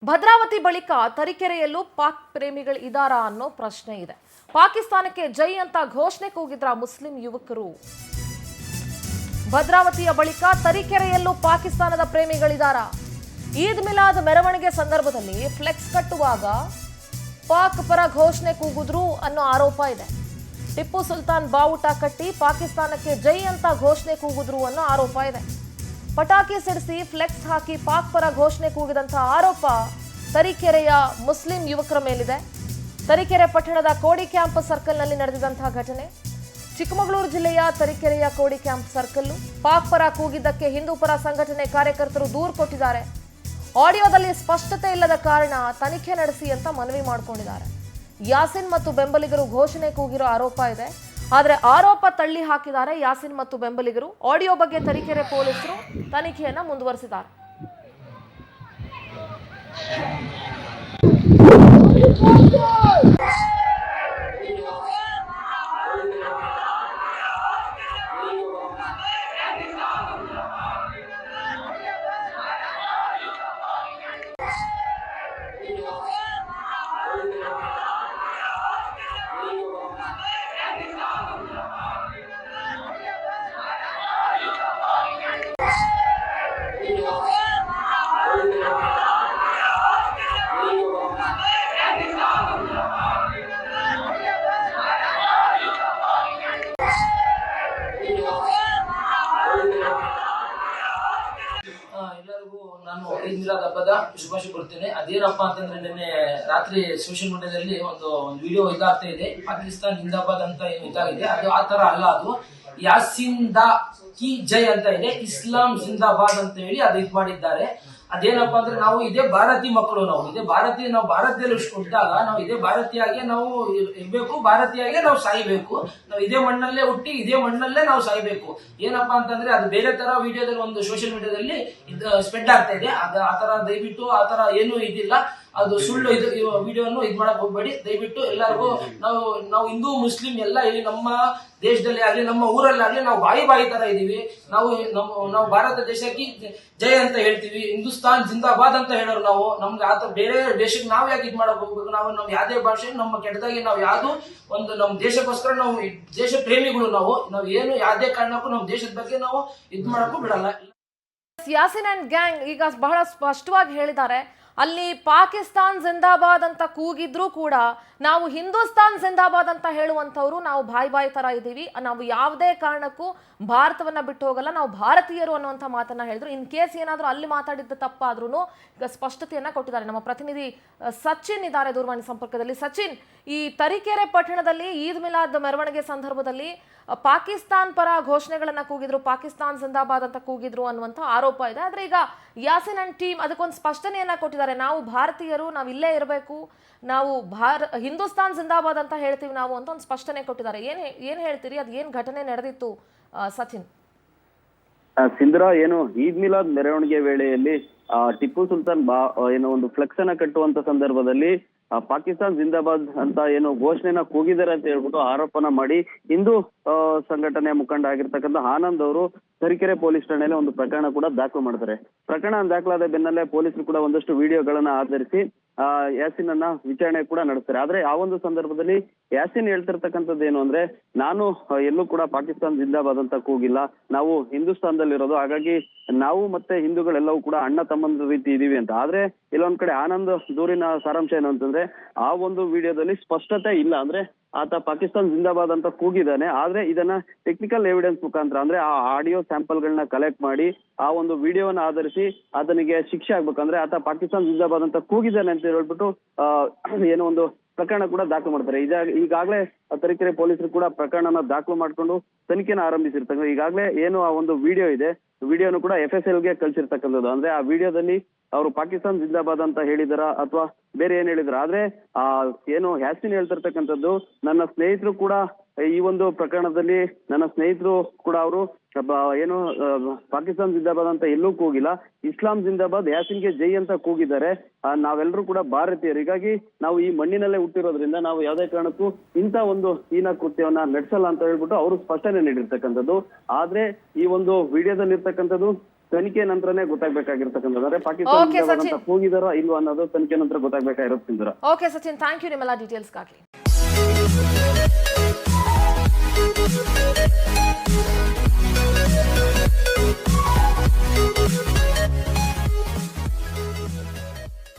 ಭದ್ರಾವತಿ ಬಳಿಕ ತರೀಕೆರೆಯಲ್ಲೂ ಪಾಕ್ ಪ್ರೇಮಿಗಳು ಇದಾರಾ ಅನ್ನೋ ಪ್ರಶ್ನೆ ಇದೆ. ಪಾಕಿಸ್ತಾನಕ್ಕೆ ಜೈ ಅಂತ ಘೋಷಣೆ ಕೂಗಿದ್ರ ಮುಸ್ಲಿಂ ಯುವಕರು. ಭದ್ರಾವತಿಯ ಬಳಿಕ ತರೀಕೆರೆಯಲ್ಲೂ ಪಾಕಿಸ್ತಾನದ ಪ್ರೇಮಿಗಳಿದಾರಾ? ಈದ್ ಮಿಲಾದ್ ಮೆರವಣಿಗೆ ಸಂದರ್ಭದಲ್ಲಿ ಫ್ಲೆಕ್ಸ್ ಕಟ್ಟುವಾಗ ಪಾಕ್ ಪರ ಘೋಷಣೆ ಕೂಗಿದ್ರು ಅನ್ನೋ ಆರೋಪ ಇದೆ. ಟಿಪ್ಪು ಸುಲ್ತಾನ್ ಬಾವುಟ ಕಟ್ಟಿ ಪಾಕಿಸ್ತಾನಕ್ಕೆ ಜೈ ಅಂತ ಘೋಷಣೆ ಕೂಗಿದ್ರು ಅನ್ನೋ ಆರೋಪ ಇದೆ. ಪಟಾಕಿ ಸಿಡಿಸಿ ಫ್ಲೆಕ್ಸ್ ಹಾಕಿ ಪಾಕ್ ಪರ ಘೋಷಣೆ ಕೂಗಿದಂತಹ ಆರೋಪ ತರೀಕೆರೆಯ ಮುಸ್ಲಿಂ ಯುವಕರ ಮೇಲಿದೆ. ತರೀಕೆರೆ ಪಟ್ಟಣದ ಕೋಡಿ ಕ್ಯಾಂಪ್ ಸರ್ಕಲ್ನಲ್ಲಿ ನಡೆದಿದ್ದಂತಹ ಘಟನೆ. ಚಿಕ್ಕಮಗಳೂರು ಜಿಲ್ಲೆಯ ತರೀಕೆರೆಯ ಕೋಡಿ ಕ್ಯಾಂಪ್ ಸರ್ಕಲ್ ಪಾಕ್ ಪರ ಕೂಗಿದ್ದಕ್ಕೆ ಹಿಂದೂ ಪರ ಸಂಘಟನೆ ಕಾರ್ಯಕರ್ತರು ದೂರು ಕೊಟ್ಟಿದ್ದಾರೆ. ಆಡಿಯೋದಲ್ಲಿ ಸ್ಪಷ್ಟತೆ ಇಲ್ಲದ ಕಾರಣ ತನಿಖೆ ನಡೆಸಿ ಅಂತ ಮನವಿ ಮಾಡಿಕೊಂಡಿದ್ದಾರೆ. ಯಾಸಿನ್ ಮತ್ತು ಬೆಂಬಲಿಗರು ಘೋಷಣೆ ಕೂಗಿರೋ ಆರೋಪ ಇದೆ. ಆದರೆ ಆರೋಪ ತಳ್ಳಿ ಹಾಕಿದ್ದಾರೆ ಯಾಸಿನ್ ಮತ್ತು ಬೆಂಬಲಿಗರು. ಆಡಿಯೋ ಬಗ್ಗೆ ತರೀಕೆರೆ ಪೊಲೀಸರು ತನಿಖೆಯನ್ನ ಮುಂದುವರಿಸಿದ್ದಾರೆ. ಎಲ್ಲರಿಗೂ ನಾನು ಈದ್ ಮಿಲಾದ್ ಹಬ್ಬದ ಶುಭಾಶಯ ಕೊಡ್ತೇನೆ. ಅದೇನಪ್ಪಾ ಅಂತಂದ್ರೆ ನಿನ್ನೆ ರಾತ್ರಿ ಸೋಷಿಯಲ್ ಮೀಡಿಯಾದಲ್ಲಿ ಒಂದು ವಿಡಿಯೋ ಇದಾಗ್ತಾ ಇದೆ. ಪಾಕಿಸ್ತಾನ್ ಜಿಂದಾಬಾದ್ ಅಂತ ಏನು ಇದಾಗಿದೆ, ಅದು ಆ ತರ ಅಲ್ಲ. ಅದು ಯಾಸಿನ್ ದಾ ಕಿ ಜೈ ಅಂತ ಇದೆ, ಇಸ್ಲಾಂ ಜಿಂದಾಬಾದ್ ಅಂತ ಹೇಳಿ ಅದು ಇದು ಮಾಡಿದ್ದಾರೆ. ಅದೇನಪ್ಪಾ ಅಂದ್ರೆ ನಾವು ಇದೇ ಭಾರತೀಯ ಮಕ್ಕಳು, ನಾವು ಭಾರತೀಯದಲ್ಲಿ ಇದ್ದಾಗ ನಾವು ಇದೇ ಭಾರತೀಯಾಗೆ ನಾವು ಇರ್ಬೇಕು, ಭಾರತೀಯಾಗೆ ನಾವು ಸಾಯ್ಬೇಕು. ನಾವು ಇದೇ ಮಣ್ಣಲ್ಲೇ ಹುಟ್ಟಿ ಇದೇ ಮಣ್ಣಲ್ಲೇ ನಾವು ಸಾಯ್ಬೇಕು. ಏನಪ್ಪಾ ಅಂತಂದ್ರೆ ಅದು ಬೇರೆ ತರ ವಿಡಿಯೋದಲ್ಲಿ ಒಂದು ಸೋಷಿಯಲ್ ಮೀಡಿಯಾದಲ್ಲಿ ಸ್ಪ್ರೆಡ್ ಆಗ್ತಾ ಇದೆ. ಆತರ ದಯವಿಟ್ಟು ಆತರ ಏನು ಇದಿಲ್ಲ, ಅದು ಸುಳ್ಳು. ಇದು ವಿಡಿಯೋನು ಇದು ಮಾಡಕ್ ಹೋಗ್ಬೇಡಿ ದಯವಿಟ್ಟು. ಎಲ್ಲರಿಗೂ ನಾವು ಹಿಂದೂ ಮುಸ್ಲಿಂ ಎಲ್ಲ ಇಲ್ಲಿ ನಮ್ಮ ದೇಶದಲ್ಲಿ ಆಗ್ಲಿ ನಮ್ಮ ಊರಲ್ಲಾಗ್ಲಿ ನಾವು ಬಾಯಿ ತರ ಇದೀವಿ. ನಾವು ಭಾರತ ದೇಶಕ್ಕೆ ಜೈ ಅಂತ ಹೇಳ್ತೀವಿ, ಹಿಂದೂಸ್ತಾನ್ ಜಿಂದಾಬಾದ್ ಅಂತ ಹೇಳೋರು ನಾವು. ನಮ್ಗೆ ಆತ ಬೇರೆ ದೇಶಕ್ಕೆ ನಾವು ಯಾಕೆ ಇದು ಮಾಡಕ್ ಹೋಗ್ಬೇಕು? ನಾವು ಯಾವ್ದೇ ಭಾಷೆ ನಮ್ಮ ಕೆಟ್ಟದಾಗಿ ನಾವು ಯಾವ್ದು ಒಂದು ನಮ್ಮ ದೇಶಕ್ಕೋಸ್ಕರ ನಾವು ದೇಶ ಪ್ರೇಮಿಗಳು. ನಾವು ಏನು ಯಾವ್ದೇ ಕಾರಣಕ್ಕೂ ನಮ್ಮ ದೇಶದ ಬಗ್ಗೆ ನಾವು ಇದು ಮಾಡಕ್ಕೂ ಬಿಡಲ್ಲ. ಯಾಸಿನ್ ಅಂಡ್ ಗ್ಯಾಂಗ್ ಈಗ ಬಹಳ ಸ್ಪಷ್ಟವಾಗಿ ಹೇಳಿದ್ದಾರೆ, ಅಲ್ಲಿ ಪಾಕಿಸ್ತಾನ್ ಜಿಂದಾಬಾದ್ ಅಂತ ಕೂಗಿದ್ರು ಕೂಡ ನಾವು ಹಿಂದೂಸ್ತಾನ್ ಜಿಂದಾಬಾದ್ ಅಂತ ಹೇಳುವಂಥವ್ರು ನಾವು ಬಾಯಿ ತರ ಇದ್ದೀವಿ, ನಾವು ಯಾವುದೇ ಕಾರಣಕ್ಕೂ ಭಾರತವನ್ನ ಬಿಟ್ಟು ಹೋಗಲ್ಲ, ನಾವು ಭಾರತೀಯರು ಅನ್ನುವಂಥ ಮಾತನ್ನ ಹೇಳಿದ್ರು. ಇನ್ ಕೇಸ್ ಏನಾದರೂ ಅಲ್ಲಿ ಮಾತಾಡಿದ್ದು ತಪ್ಪಾದ್ರೂ ಈಗ ಸ್ಪಷ್ಟತೆಯನ್ನ ಕೊಟ್ಟಿದ್ದಾರೆ. ನಮ್ಮ ಪ್ರತಿನಿಧಿ ಸಚಿನ್ ಇದ್ದಾರೆ ದೂರವಾಣಿ ಸಂಪರ್ಕದಲ್ಲಿ. ಸಚಿನ್, ಈ ತರೀಕೆರೆ ಪಟ್ಟಣದಲ್ಲಿ ಈದ್ ಮಿಲಾದ್ ಮೆರವಣಿಗೆ ಸಂದರ್ಭದಲ್ಲಿ ಪಾಕಿಸ್ತಾನ್ ಪರ ಘೋಷಣೆಗಳನ್ನ ಕೂಗಿದ್ರು, ಪಾಕಿಸ್ತಾನ್ ಜಿಂದಾಬಾದ್ ಅಂತ ಕೂಗಿದ್ರು ಅನ್ನುವಂಥ ಆರೋಪ ಇದೆ. ಆದ್ರೆ ಈಗ ಯಾಸಿನ್ ಅಂಡ್ ಟೀಮ್ ಅದಕ್ಕೊಂದು ಸ್ಪಷ್ಟನೆಯನ್ನ ಕೊಟ್ಟಿದ್ದಾರೆ. ನಾವು ಭಾರತೀಯರು, ನಾವು ಇಲ್ಲೇ ಇರಬೇಕು, ನಾವು ಹಿಂದೂಸ್ತಾನ್ ಜಿಂದಾಬಾದ್ ಅಂತ ಹೇಳ್ತೀವಿ ನಾವು ಅಂತ ಒಂದು ಸ್ಪಷ್ಟನೆ ಕೊಟ್ಟಿದ್ದಾರೆ. ಏನ್ ಹೇಳ್ತೀರಿ? ಅದು ಏನ್ ಘಟನೆ ನಡೆದಿತ್ತು ಸಚಿನ್? ಸಿಂಧುರ, ಏನು ಈದ್ ಮಿಲಾದ್ ಮೆರವಣಿಗೆ ವೇಳೆಯಲ್ಲಿ ಟಿಪ್ಪು ಸುಲ್ತಾನ್ ಏನೋ ಒಂದು ಫ್ಲೆಕ್ಸ್ ಅನ್ನ ಕಟ್ಟುವಂತ ಸಂದರ್ಭದಲ್ಲಿ ಪಾಕಿಸ್ತಾನ್ ಜಿಂದಾಬಾದ್ ಅಂತ ಏನು ಘೋಷಣೆನ ಕೂಗಿದ್ದಾರೆ ಅಂತ ಹೇಳ್ಬಿಟ್ಟು ಆರೋಪನ ಮಾಡಿ ಹಿಂದೂ ಸಂಘಟನೆಯ ಮುಖಂಡ ಆಗಿರ್ತಕ್ಕಂಥ ಆನಂದ್ ಅವರು ತರೀಕೆರೆ ಪೊಲೀಸ್ ಠಾಣೆಯಲ್ಲಿ ಒಂದು ಪ್ರಕರಣ ಕೂಡ ದಾಖಲು ಮಾಡ್ತಾರೆ. ಪ್ರಕರಣ ದಾಖಲಾದ ಬೆನ್ನಲ್ಲೇ ಪೊಲೀಸರು ಕೂಡ ಒಂದಷ್ಟು ವಿಡಿಯೋಗಳನ್ನ ಆಧರಿಸಿ ಯಾಸಿನ್ ಅನ್ನ ವಿಚಾರಣೆ ಕೂಡ ನಡೆಸ್ತಾರೆ. ಆದ್ರೆ ಆ ಒಂದು ಸಂದರ್ಭದಲ್ಲಿ ಯಾಸಿನ್ ಹೇಳ್ತಿರ್ತಕ್ಕಂಥದ್ದು ಏನು ಅಂದ್ರೆ, ನಾನು ಎಲ್ಲೂ ಕೂಡ ಪಾಕಿಸ್ತಾನ್ ಜಿಂದಾಬಾದ್ ಅಂತ ಕೂಗಿಲ್ಲ, ನಾವು ಹಿಂದೂಸ್ತಾನದಲ್ಲಿರೋದು, ಹಾಗಾಗಿ ನಾವು ಮತ್ತೆ ಹಿಂದೂಗಳೆಲ್ಲವೂ ಕೂಡ ಅಣ್ಣ ತಮ್ಮಂದ್ರ ರೀತಿ ಇದೀವಿ ಅಂತ. ಆದ್ರೆ ಇಲ್ಲೊಂದ್ ಕಡೆ ಆನಂದ್ ದೂರಿನ ಸಾರಾಂಶ ಏನು ಅಂತಂದ್ರೆ, ಆ ಒಂದು ವಿಡಿಯೋದಲ್ಲಿ ಸ್ಪಷ್ಟತೆ ಇಲ್ಲ. ಅಂದ್ರೆ ಆತ ಪಾಕಿಸ್ತಾನ್ ಜಿಂದಾಬಾದ್ ಅಂತ ಕೂಗಿದ್ದಾನೆ, ಆದ್ರೆ ಇದನ್ನ ಟೆಕ್ನಿಕಲ್ ಎವಿಡೆನ್ಸ್ ಮುಖಾಂತರ ಅಂದ್ರೆ ಆ ಆಡಿಯೋ ಸ್ಯಾಂಪಲ್ ಗಳನ್ನ ಕಲೆಕ್ಟ್ ಮಾಡಿ ಆ ಒಂದು ವಿಡಿಯೋನ ಆಧರಿಸಿ ಆತನಿಗೆ ಶಿಕ್ಷೆ ಆಗ್ಬೇಕಂದ್ರೆ ಆತ ಪಾಕಿಸ್ತಾನ್ ಜಿಂದಾಬಾದ್ ಅಂತ ಕೂಗಿದ್ದಾನೆ ಅಂತ ಹೇಳ್ಬಿಟ್ಟು ಏನೋ ಒಂದು ಪ್ರಕರಣ ಕೂಡ ದಾಖಲು ಮಾಡ್ತಾರೆ. ಈಗಾಗಲೇ ತರೀಕೆರೆ ಪೊಲೀಸರು ಕೂಡ ಪ್ರಕರಣನ ದಾಖಲು ಮಾಡ್ಕೊಂಡು ತನಿಖೆನ ಆರಂಭಿಸಿರ್ತಕ್ಕಂಥ. ಈಗಾಗಲೇ ಏನು ಆ ಒಂದು ವಿಡಿಯೋ ಇದೆ, ವಿಡಿಯೋನು ಕೂಡ FSL ಗೆ ಕಳ್ಸಿರ್ತಕ್ಕಂಥದ್ದು. ಅಂದ್ರೆ ಆ ವಿಡಿಯೋದಲ್ಲಿ ಅವರು ಪಾಕಿಸ್ತಾನ್ ಜಿಂದಾಬಾದ್ ಅಂತ ಹೇಳಿದಾರ ಅಥವಾ ಬೇರೆ ಏನ್ ಹೇಳಿದಾರ? ಆದ್ರೆ ಏನು ಯಾಸಿನ್ ಹೇಳ್ತಿರ್ತಕ್ಕಂಥದ್ದು, ನನ್ನ ಸ್ನೇಹಿತರು ಕೂಡ ಈ ಒಂದು ಪ್ರಕರಣದಲ್ಲಿ ನನ್ನ ಸ್ನೇಹಿತರು ಕೂಡ ಅವರು ಏನು ಪಾಕಿಸ್ತಾನ್ ಜಿಂದಾಬಾದ್ ಅಂತ ಎಲ್ಲೂ ಕೂಗಿಲ್ಲ, ಇಸ್ಲಾಂ ಜಿಂದಾಬಾದ್ ಯಾಸಿನ್ಗೆ ಜೈ ಅಂತ ಕೂಗಿದ್ದಾರೆ. ನಾವೆಲ್ಲರೂ ಕೂಡ ಭಾರತೀಯರು, ಹೀಗಾಗಿ ನಾವು ಈ ಮಣ್ಣಿನಲ್ಲೇ ಹುಟ್ಟಿರೋದ್ರಿಂದ ನಾವು ಯಾವುದೇ ಕಾರಣಕ್ಕೂ ಇಂಥ ಒಂದು ಹೀನ ಕೃತ್ಯವನ್ನ ನಡೆಸಲ್ಲ ಅಂತ ಹೇಳ್ಬಿಟ್ಟು ಅವರು ಸ್ಪಷ್ಟನೆ ನೀಡಿರ್ತಕ್ಕಂಥದ್ದು. ಆದ್ರೆ ಈ ಒಂದು ವಿಡಿಯೋದಲ್ಲಿ ಇರ್ತಕ್ಕಂಥದ್ದು ತನಿಖೆ ನಂತರನೇ ಗೊತ್ತಾಗ್ಬೇಕಾಗಿರ್ತಕ್ಕಂಥದ್ದು. ಅಂದ್ರೆ ಪಾಕಿಸ್ತಾನ Okay, ಜಿಂದಾಬಾದ್ ಅಂತ ಸಚಿನ್. ಕೂಗಿದಾರೋ ಇಲ್ವಾ ಅನ್ನೋದು ತನಿಖೆ ನಂತರ ಗೊತ್ತಾಗ್ಬೇಕಾಗಿರುತ್ತೆ ಸಿಂಧೂರ. ಓಕೆ ಸಚಿನ್, ಥ್ಯಾಂಕ್ ಯು ನಿಮ್ಮೆಲ್ಲ ಡೀಟೇಲ್ಸ್ಗಾಗಿ.